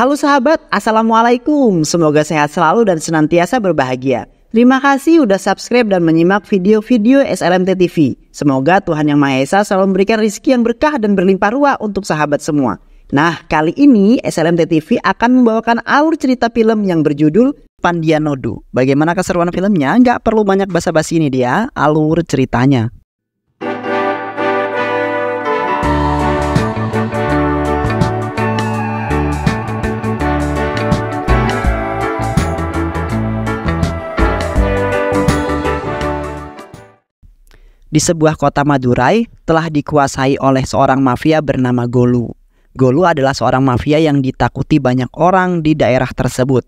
Halo sahabat, Assalamualaikum. Semoga sehat selalu dan senantiasa berbahagia. Terima kasih udah subscribe dan menyimak video-video SLMT TV. Semoga Tuhan Yang Maha Esa selalu memberikan rezeki yang berkah dan berlimpah ruah untuk sahabat semua. Nah, kali ini SLMT TV akan membawakan alur cerita film yang berjudul Pandianodu. Bagaimana keseruan filmnya? Nggak perlu banyak basa-basi, ini dia alur ceritanya. Di sebuah kota Madurai telah dikuasai oleh seorang mafia bernama Golu. Golu adalah seorang mafia yang ditakuti banyak orang di daerah tersebut.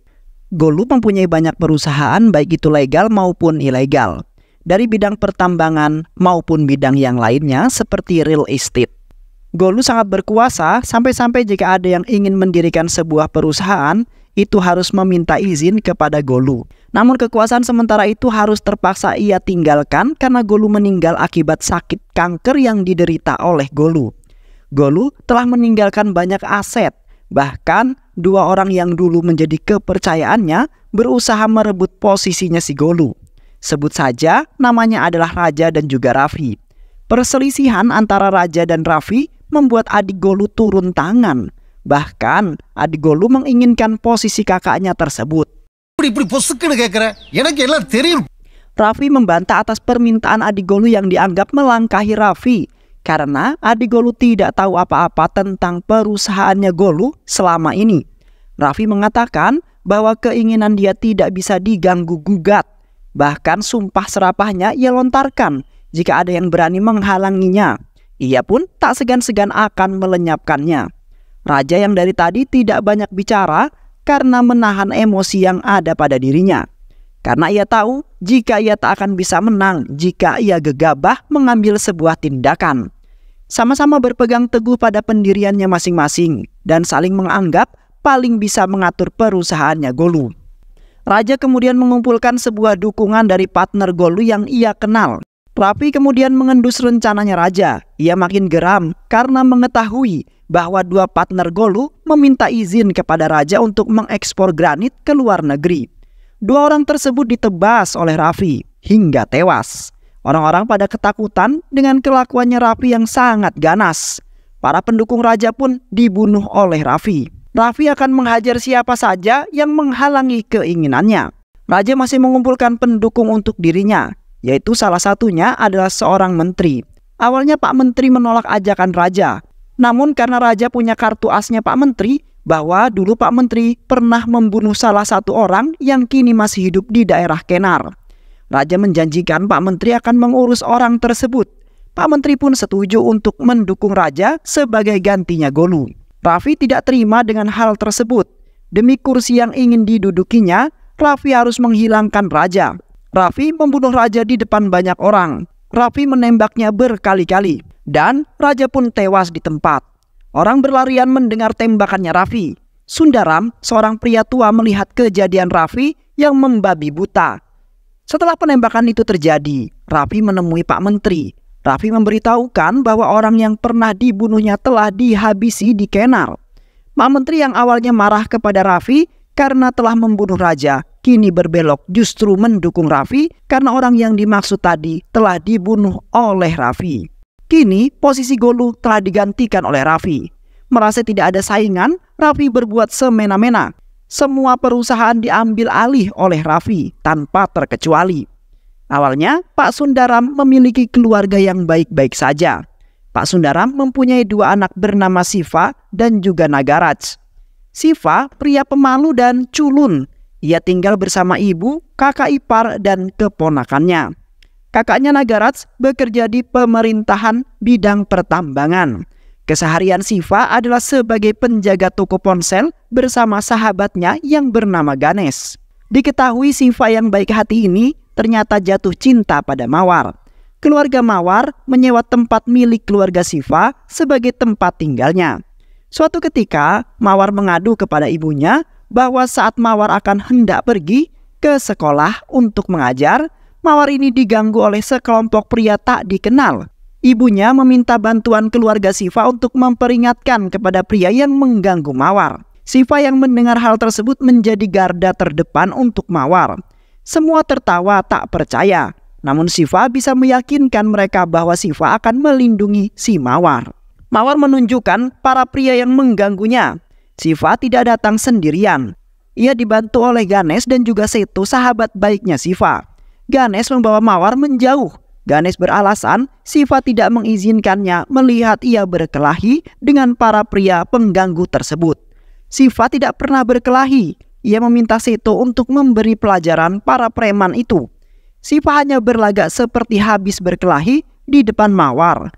Golu mempunyai banyak perusahaan baik itu legal maupun ilegal, dari bidang pertambangan maupun bidang yang lainnya seperti real estate. Golu sangat berkuasa sampai-sampai jika ada yang ingin mendirikan sebuah perusahaan, itu harus meminta izin kepada Golu. Namun kekuasaan sementara itu harus terpaksa ia tinggalkan karena Golu meninggal akibat sakit kanker yang diderita oleh Golu. Golu telah meninggalkan banyak aset, bahkan dua orang yang dulu menjadi kepercayaannya berusaha merebut posisinya si Golu. Sebut saja namanya adalah Raja dan juga Raffi. Perselisihan antara Raja dan Raffi membuat adik Golu turun tangan. Bahkan adik Golu menginginkan posisi kakaknya tersebut. Raffi membantah atas permintaan adik Golu yang dianggap melangkahi Raffi karena adik Golu tidak tahu apa-apa tentang perusahaannya Golu selama ini. Raffi mengatakan bahwa keinginan dia tidak bisa diganggu-gugat. Bahkan sumpah serapahnya ia lontarkan jika ada yang berani menghalanginya. Ia pun tak segan-segan akan melenyapkannya. Raja yang dari tadi tidak banyak bicara karena menahan emosi yang ada pada dirinya. Karena ia tahu jika ia tak akan bisa menang jika ia gegabah mengambil sebuah tindakan. Sama-sama berpegang teguh pada pendiriannya masing-masing dan saling menganggap paling bisa mengatur perusahaannya Golu. Raja kemudian mengumpulkan sebuah dukungan dari partner Golu yang ia kenal. Raffi kemudian mengendus rencananya Raja. Ia makin geram karena mengetahui bahwa dua partner Golu meminta izin kepada Raja untuk mengekspor granit ke luar negeri. Dua orang tersebut ditebas oleh Raffi hingga tewas. Orang-orang pada ketakutan dengan kelakuannya Raffi yang sangat ganas. Para pendukung Raja pun dibunuh oleh Raffi. Raffi akan menghajar siapa saja yang menghalangi keinginannya. Raja masih mengumpulkan pendukung untuk dirinya, yaitu salah satunya adalah seorang menteri. Awalnya Pak Menteri menolak ajakan Raja. Namun karena Raja punya kartu asnya Pak Menteri, bahwa dulu Pak Menteri pernah membunuh salah satu orang yang kini masih hidup di daerah Kenar. Raja menjanjikan Pak Menteri akan mengurus orang tersebut. Pak Menteri pun setuju untuk mendukung Raja sebagai gantinya Golu. Raffi tidak terima dengan hal tersebut. Demi kursi yang ingin didudukinya, Raffi harus menghilangkan Raja. Raffi membunuh Raja di depan banyak orang. Raffi menembaknya berkali-kali dan Raja pun tewas di tempat. Orang berlarian mendengar tembakannya Raffi. Sundaram, seorang pria tua, melihat kejadian Raffi yang membabi buta. Setelah penembakan itu terjadi, Raffi menemui Pak Menteri. Raffi memberitahukan bahwa orang yang pernah dibunuhnya telah dihabisi di Kenar. Pak Menteri yang awalnya marah kepada Raffi karena telah membunuh Raja, kini berbelok justru mendukung Raffi karena orang yang dimaksud tadi telah dibunuh oleh Raffi. Kini posisi Golu telah digantikan oleh Raffi. Merasa tidak ada saingan, Raffi berbuat semena-mena. Semua perusahaan diambil alih oleh Raffi tanpa terkecuali. Awalnya Pak Sundaram memiliki keluarga yang baik-baik saja. Pak Sundaram mempunyai dua anak bernama Siva dan juga Nagaraj. Siva pria pemalu dan culun. Ia tinggal bersama ibu, kakak ipar, dan keponakannya. Kakaknya Nagaraj bekerja di pemerintahan bidang pertambangan. Keseharian Siva adalah sebagai penjaga toko ponsel bersama sahabatnya yang bernama Ganesh. Diketahui Siva yang baik hati ini ternyata jatuh cinta pada Mawar. Keluarga Mawar menyewa tempat milik keluarga Siva sebagai tempat tinggalnya. Suatu ketika, Mawar mengadu kepada ibunya bahwa saat Mawar akan hendak pergi ke sekolah untuk mengajar, Mawar ini diganggu oleh sekelompok pria tak dikenal. Ibunya meminta bantuan keluarga Siva untuk memperingatkan kepada pria yang mengganggu Mawar. Siva yang mendengar hal tersebut menjadi garda terdepan untuk Mawar. Semua tertawa tak percaya, namun Siva bisa meyakinkan mereka bahwa Siva akan melindungi si Mawar. Mawar menunjukkan para pria yang mengganggunya. Siva tidak datang sendirian. Ia dibantu oleh Ganesh dan juga Seto, sahabat baiknya Siva. Ganesh membawa Mawar menjauh. Ganesh beralasan Siva tidak mengizinkannya melihat ia berkelahi dengan para pria pengganggu tersebut. Siva tidak pernah berkelahi. Ia meminta Seto untuk memberi pelajaran para preman itu. Siva hanya berlagak seperti habis berkelahi di depan Mawar.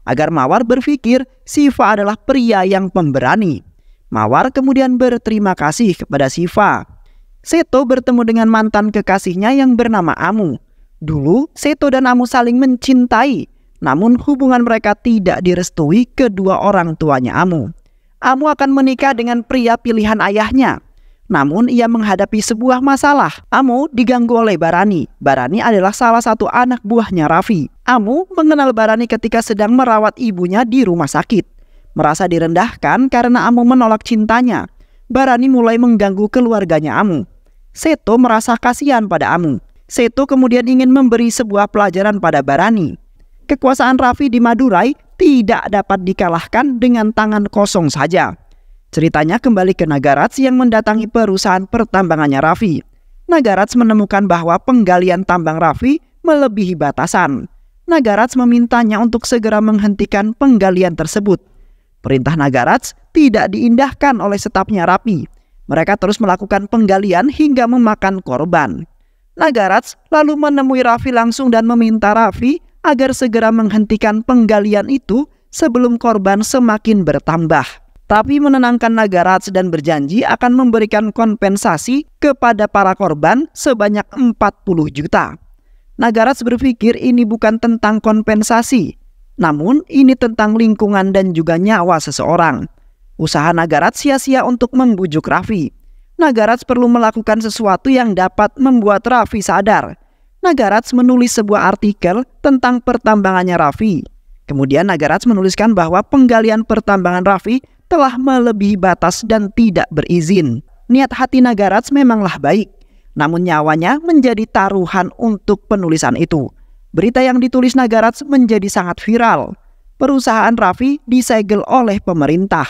Agar Mawar berpikir Siva adalah pria yang pemberani. Mawar kemudian berterima kasih kepada Siva. Seto bertemu dengan mantan kekasihnya yang bernama Amu. Dulu Seto dan Amu saling mencintai. Namun hubungan mereka tidak direstui kedua orang tuanya Amu. Amu akan menikah dengan pria pilihan ayahnya. Namun ia menghadapi sebuah masalah. Amu diganggu oleh Barani. Barani adalah salah satu anak buahnya Raffi. Amu mengenal Barani ketika sedang merawat ibunya di rumah sakit. Merasa direndahkan karena Amu menolak cintanya. Barani mulai mengganggu keluarganya Amu. Seto merasa kasihan pada Amu. Seto kemudian ingin memberi sebuah pelajaran pada Barani. Kekuasaan Raffi di Madurai tidak dapat dikalahkan dengan tangan kosong saja. Ceritanya kembali ke Nagarats yang mendatangi perusahaan pertambangannya Raffi. Nagarats menemukan bahwa penggalian tambang Raffi melebihi batasan. Nagarats memintanya untuk segera menghentikan penggalian tersebut. Perintah Nagarats tidak diindahkan oleh stafnya Raffi. Mereka terus melakukan penggalian hingga memakan korban. Nagarats lalu menemui Raffi langsung dan meminta Raffi agar segera menghentikan penggalian itu sebelum korban semakin bertambah. Raffi menenangkan Nagarats dan berjanji akan memberikan kompensasi kepada para korban sebanyak 40 juta. Nagarats berpikir ini bukan tentang kompensasi, namun ini tentang lingkungan dan juga nyawa seseorang. Usaha Nagarats sia-sia untuk membujuk Raffi. Nagarats perlu melakukan sesuatu yang dapat membuat Raffi sadar. Nagarats menulis sebuah artikel tentang pertambangannya Raffi. Kemudian Nagarats menuliskan bahwa penggalian pertambangan Raffi telah melebihi batas dan tidak berizin. Niat hati Nagarats memanglah baik, namun nyawanya menjadi taruhan untuk penulisan itu. Berita yang ditulis Nagarats menjadi sangat viral. Perusahaan Raffi disegel oleh pemerintah.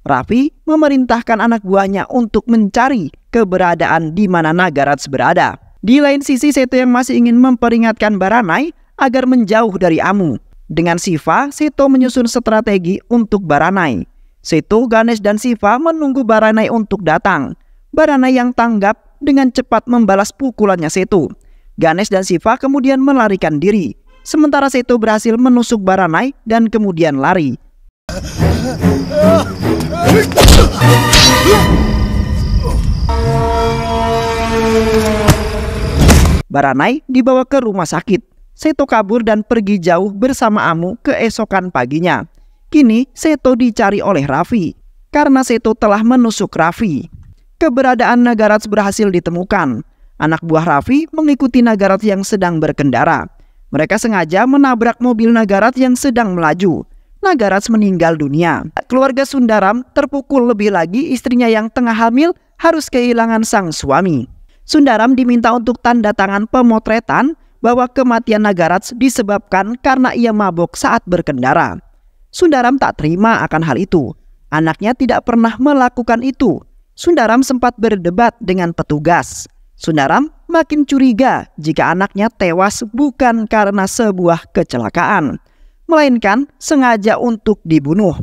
Raffi memerintahkan anak buahnya untuk mencari keberadaan di mana Nagarats berada. Di lain sisi, Seto yang masih ingin memperingatkan Baranai agar menjauh dari Amu. Dengan Siva, Seto menyusun strategi untuk Baranai. Seto, Ganesh, dan Siva menunggu Baranai untuk datang. Baranai yang tanggap dengan cepat membalas pukulannya Seto. Ganesh dan Siva kemudian melarikan diri. Sementara Seto berhasil menusuk Baranai dan kemudian lari. Baranai dibawa ke rumah sakit. Seto kabur dan pergi jauh bersama Amu keesokan paginya. Kini Seto dicari oleh Raffi karena Seto telah menusuk Raffi. Keberadaan Nagarats berhasil ditemukan. Anak buah Raffi mengikuti Nagarats yang sedang berkendara. Mereka sengaja menabrak mobil Nagarats yang sedang melaju. Nagarats meninggal dunia. Keluarga Sundaram terpukul, lebih lagi istrinya yang tengah hamil harus kehilangan sang suami. Sundaram diminta untuk tanda tangan pemotretan bahwa kematian Nagarats disebabkan karena ia mabuk saat berkendara. Sundaram tak terima akan hal itu. Anaknya tidak pernah melakukan itu. Sundaram sempat berdebat dengan petugas. Sundaram makin curiga jika anaknya tewas bukan karena sebuah kecelakaan, melainkan sengaja untuk dibunuh.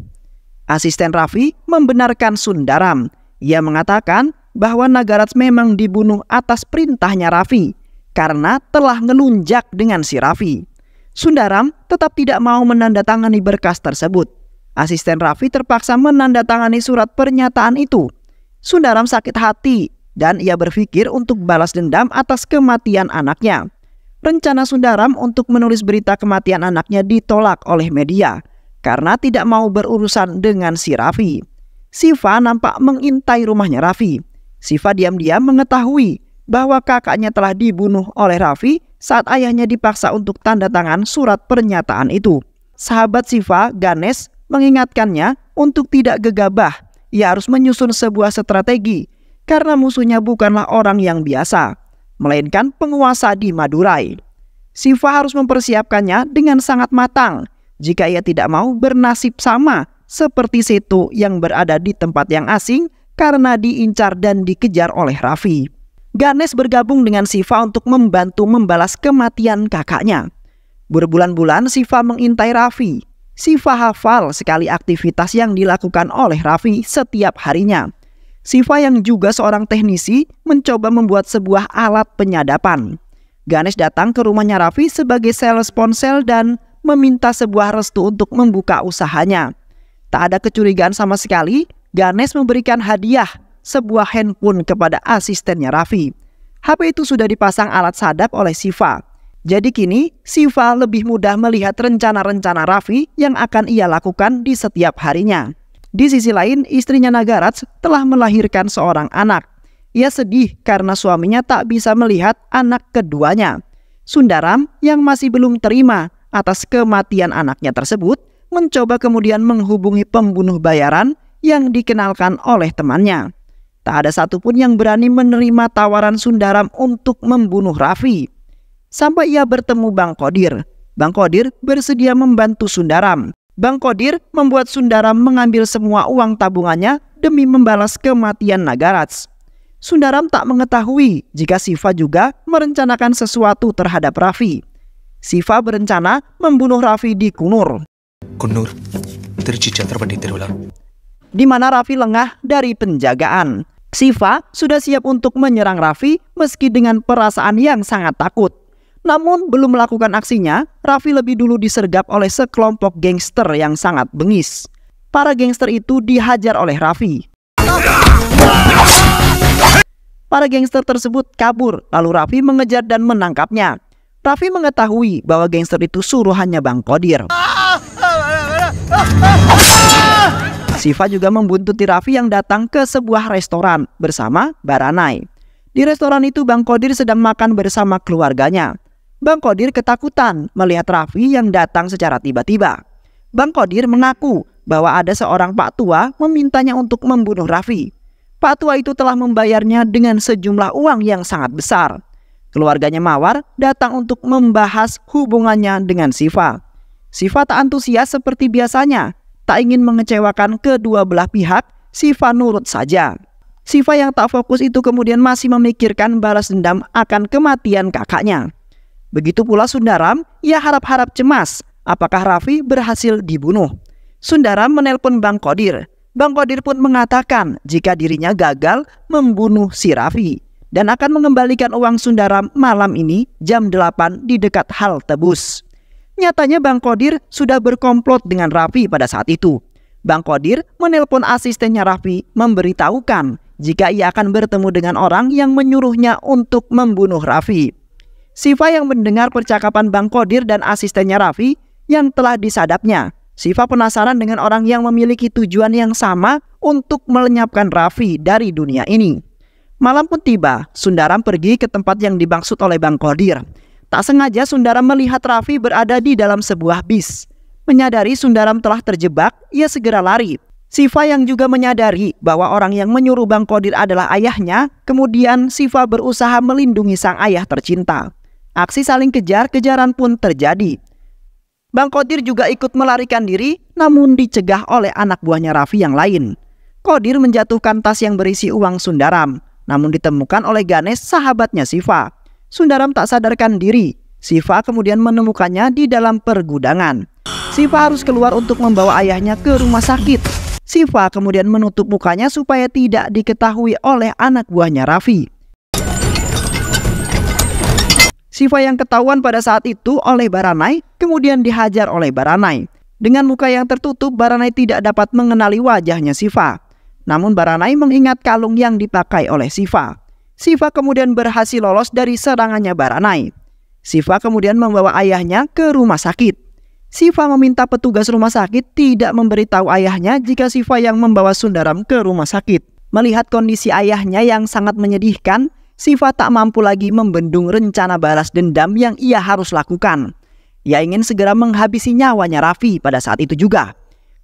Asisten Raffi membenarkan Sundaram. Ia mengatakan bahwa Nagarats memang dibunuh atas perintahnya Raffi karena telah ngelunjak dengan si Raffi. Sundaram tetap tidak mau menandatangani berkas tersebut. Asisten Raffi terpaksa menandatangani surat pernyataan itu. Sundaram sakit hati dan ia berpikir untuk balas dendam atas kematian anaknya. Rencana Sundaram untuk menulis berita kematian anaknya ditolak oleh media karena tidak mau berurusan dengan si Raffi. Siva nampak mengintai rumahnya Raffi. Siva diam-diam mengetahui bahwa kakaknya telah dibunuh oleh Raffi saat ayahnya dipaksa untuk tanda tangan surat pernyataan itu. sahabat Siva, Ganesh, mengingatkannya untuk tidak gegabah. Ia harus menyusun sebuah strategi karena musuhnya bukanlah orang yang biasa, melainkan penguasa di Madurai. Siva harus mempersiapkannya dengan sangat matang jika ia tidak mau bernasib sama seperti Seto yang berada di tempat yang asing karena diincar dan dikejar oleh Raffi. Ganesh bergabung dengan Siva untuk membantu membalas kematian kakaknya. Berbulan-bulan Siva mengintai Raffi. Siva hafal sekali aktivitas yang dilakukan oleh Raffi setiap harinya. Siva yang juga seorang teknisi mencoba membuat sebuah alat penyadapan. Ganesh datang ke rumahnya Raffi sebagai sales ponsel dan meminta sebuah restu untuk membuka usahanya. Tak ada kecurigaan sama sekali, Ganesh memberikan hadiah sebuah handphone kepada asistennya Raffi. HP itu sudah dipasang alat sadap oleh Siva. Jadi kini Siva lebih mudah melihat rencana-rencana Raffi yang akan ia lakukan di setiap harinya. Di sisi lain, istrinya Nagaraj telah melahirkan seorang anak. Ia sedih karena suaminya tak bisa melihat anak keduanya. Sundaram yang masih belum terima atas kematian anaknya tersebut mencoba kemudian menghubungi pembunuh bayaran yang dikenalkan oleh temannya. Tak ada satupun yang berani menerima tawaran Sundaram untuk membunuh Raffi. Sampai ia bertemu Bang Qodir. Bang Qodir bersedia membantu Sundaram. Bang Qodir membuat Sundaram mengambil semua uang tabungannya demi membalas kematian Nagaraj. Sundaram tak mengetahui jika Siva juga merencanakan sesuatu terhadap Raffi. Siva berencana membunuh Raffi di Kunur, Trichy Chhatrapati Tirula, di mana Raffi lengah dari penjagaan. Siva sudah siap untuk menyerang Raffi meski dengan perasaan yang sangat takut. Namun belum melakukan aksinya, Raffi lebih dulu disergap oleh sekelompok gangster yang sangat bengis. Para gangster itu dihajar oleh Raffi. Para gangster tersebut kabur, lalu Raffi mengejar dan menangkapnya. Raffi mengetahui bahwa gangster itu suruhannya Bang Qodir. Siva juga membuntuti Raffi yang datang ke sebuah restoran bersama Baranai. Di restoran itu Bang Qodir sedang makan bersama keluarganya. Bang Qodir ketakutan melihat Raffi yang datang secara tiba-tiba. Bang Qodir mengaku bahwa ada seorang Pak Tua memintanya untuk membunuh Raffi. Pak Tua itu telah membayarnya dengan sejumlah uang yang sangat besar. Keluarganya Mawar datang untuk membahas hubungannya dengan Siva. Siva tak antusias seperti biasanya. Tak ingin mengecewakan kedua belah pihak, Siva nurut saja. Siva yang tak fokus itu kemudian masih memikirkan balas dendam akan kematian kakaknya. Begitu pula Sundaram, ia harap-harap cemas apakah Raffi berhasil dibunuh. Sundaram menelpon Bang Qodir. Bang Qodir pun mengatakan jika dirinya gagal membunuh si Raffi dan akan mengembalikan uang Sundaram malam ini jam 8 di dekat halte bus. Nyatanya Bang Qodir sudah berkomplot dengan Raffi pada saat itu. Bang Qodir menelpon asistennya Raffi memberitahukan jika ia akan bertemu dengan orang yang menyuruhnya untuk membunuh Raffi. Siva yang mendengar percakapan Bang Qodir dan asistennya Raffi yang telah disadapnya. Siva penasaran dengan orang yang memiliki tujuan yang sama untuk melenyapkan Raffi dari dunia ini. Malam pun tiba, Sundaram pergi ke tempat yang dimaksud oleh Bang Qodir. Tak sengaja Sundaram melihat Raffi berada di dalam sebuah bis. Menyadari Sundaram telah terjebak, ia segera lari. Siva yang juga menyadari bahwa orang yang menyuruh Bang Qodir adalah ayahnya, kemudian Siva berusaha melindungi sang ayah tercinta. Aksi saling kejar-kejaran pun terjadi. Bang Qodir juga ikut melarikan diri, namun dicegah oleh anak buahnya Raffi yang lain. Qodir menjatuhkan tas yang berisi uang Sundaram, namun ditemukan oleh Ganesh, sahabatnya Siva. Sundaram tak sadarkan diri. Siva kemudian menemukannya di dalam pergudangan. Siva harus keluar untuk membawa ayahnya ke rumah sakit. Siva kemudian menutup mukanya supaya tidak diketahui oleh anak buahnya Raffi. Siva yang ketahuan pada saat itu oleh Baranai kemudian dihajar oleh Baranai. Dengan muka yang tertutup, Baranai tidak dapat mengenali wajahnya Siva. Namun Baranai mengingat kalung yang dipakai oleh Siva. Siva kemudian berhasil lolos dari serangannya Baranai. Siva kemudian membawa ayahnya ke rumah sakit. Siva meminta petugas rumah sakit tidak memberitahu ayahnya jika Siva yang membawa Sundaram ke rumah sakit. Melihat kondisi ayahnya yang sangat menyedihkan, Siva tak mampu lagi membendung rencana balas dendam yang ia harus lakukan. Ia ingin segera menghabisi nyawanya Raffi pada saat itu juga.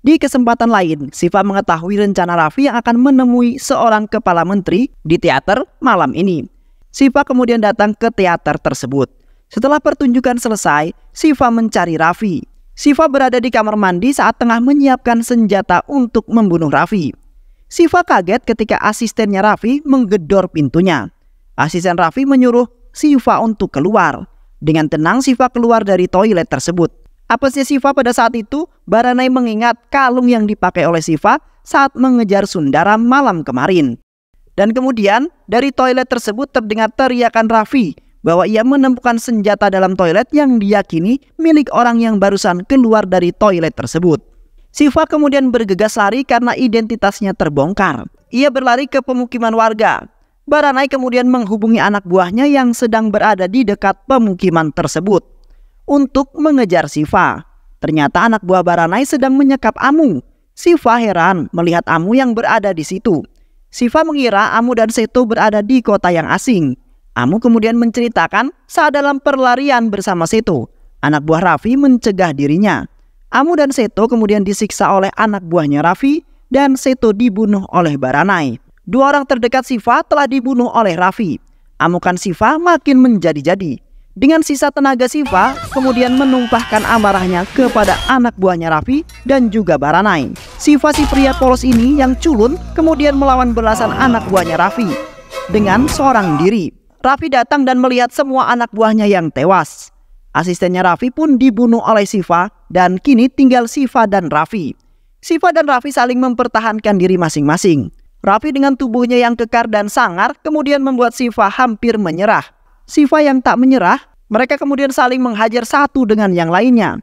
Di kesempatan lain, Syifa mengetahui rencana Raffi yang akan menemui seorang kepala menteri di teater malam ini. Syifa kemudian datang ke teater tersebut. Setelah pertunjukan selesai, Syifa mencari Raffi. Syifa berada di kamar mandi saat tengah menyiapkan senjata untuk membunuh Raffi. Syifa kaget ketika asistennya Raffi menggedor pintunya. Asisten Raffi menyuruh Syifa untuk keluar. Dengan tenang Syifa keluar dari toilet tersebut. Apesnya Syifa pada saat itu, Baranai mengingat kalung yang dipakai oleh Syifa saat mengejar Sundaram malam kemarin. Dan kemudian dari toilet tersebut terdengar teriakan Raffi bahwa ia menemukan senjata dalam toilet yang diyakini milik orang yang barusan keluar dari toilet tersebut. Syifa kemudian bergegas lari karena identitasnya terbongkar. Ia berlari ke pemukiman warga. Baranai kemudian menghubungi anak buahnya yang sedang berada di dekat pemukiman tersebut untuk mengejar Syifa. Ternyata anak buah Baranai sedang menyekap Amu. Syifa heran melihat Amu yang berada di situ. Syifa mengira Amu dan Seto berada di kota yang asing. Amu kemudian menceritakan saat dalam perlarian bersama Seto, anak buah Raffi mencegah dirinya. Amu dan Seto kemudian disiksa oleh anak buahnya Raffi dan Seto dibunuh oleh Baranai. Dua orang terdekat Syifa telah dibunuh oleh Raffi. Amukan Syifa makin menjadi-jadi. Dengan sisa tenaga Syifa kemudian menumpahkan amarahnya kepada anak buahnya Raffi dan juga Baranai. Syifa si pria polos ini yang culun kemudian melawan belasan anak buahnya Raffi dengan seorang diri. Raffi datang dan melihat semua anak buahnya yang tewas. Asistennya Raffi pun dibunuh oleh Syifa dan kini tinggal Syifa dan Raffi. Syifa dan Raffi saling mempertahankan diri masing-masing. Raffi dengan tubuhnya yang kekar dan sangar kemudian membuat Syifa hampir menyerah. Syifa yang tak menyerah, mereka kemudian saling menghajar satu dengan yang lainnya.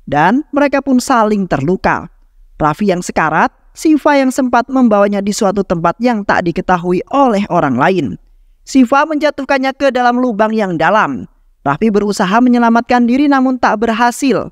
Dan mereka pun saling terluka. Raffi yang sekarat, Syifa yang sempat membawanya di suatu tempat yang tak diketahui oleh orang lain. Syifa menjatuhkannya ke dalam lubang yang dalam. Raffi berusaha menyelamatkan diri namun tak berhasil.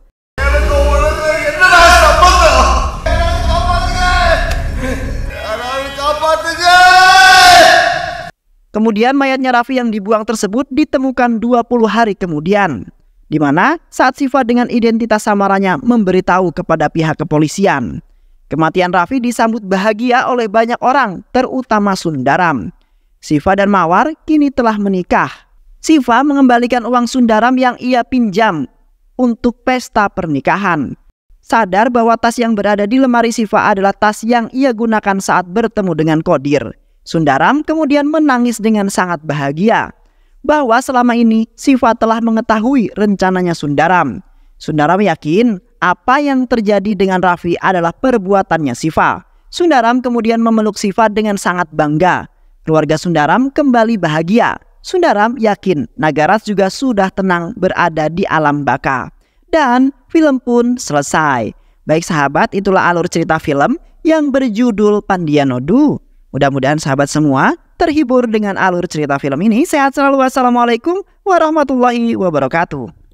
Kemudian mayatnya Raffi yang dibuang tersebut ditemukan 20 hari kemudian, di mana saat Syifa dengan identitas samarannya memberitahu kepada pihak kepolisian. Kematian Raffi disambut bahagia oleh banyak orang, terutama Sundaram. Syifa dan Mawar kini telah menikah. Syifa mengembalikan uang Sundaram yang ia pinjam untuk pesta pernikahan. Sadar bahwa tas yang berada di lemari Syifa adalah tas yang ia gunakan saat bertemu dengan Qodir. Sundaram kemudian menangis dengan sangat bahagia bahwa selama ini Syifa telah mengetahui rencananya Sundaram. Sundaram yakin apa yang terjadi dengan Raffi adalah perbuatannya Syifa. Sundaram kemudian memeluk Syifa dengan sangat bangga. Keluarga Sundaram kembali bahagia. Sundaram yakin Nagaras juga sudah tenang berada di alam baka. Dan film pun selesai. Baik sahabat, itulah alur cerita film yang berjudul Pandianodu. Mudah-mudahan sahabat semua terhibur dengan alur cerita film ini. Sehat selalu. Wassalamualaikum warahmatullahi wabarakatuh.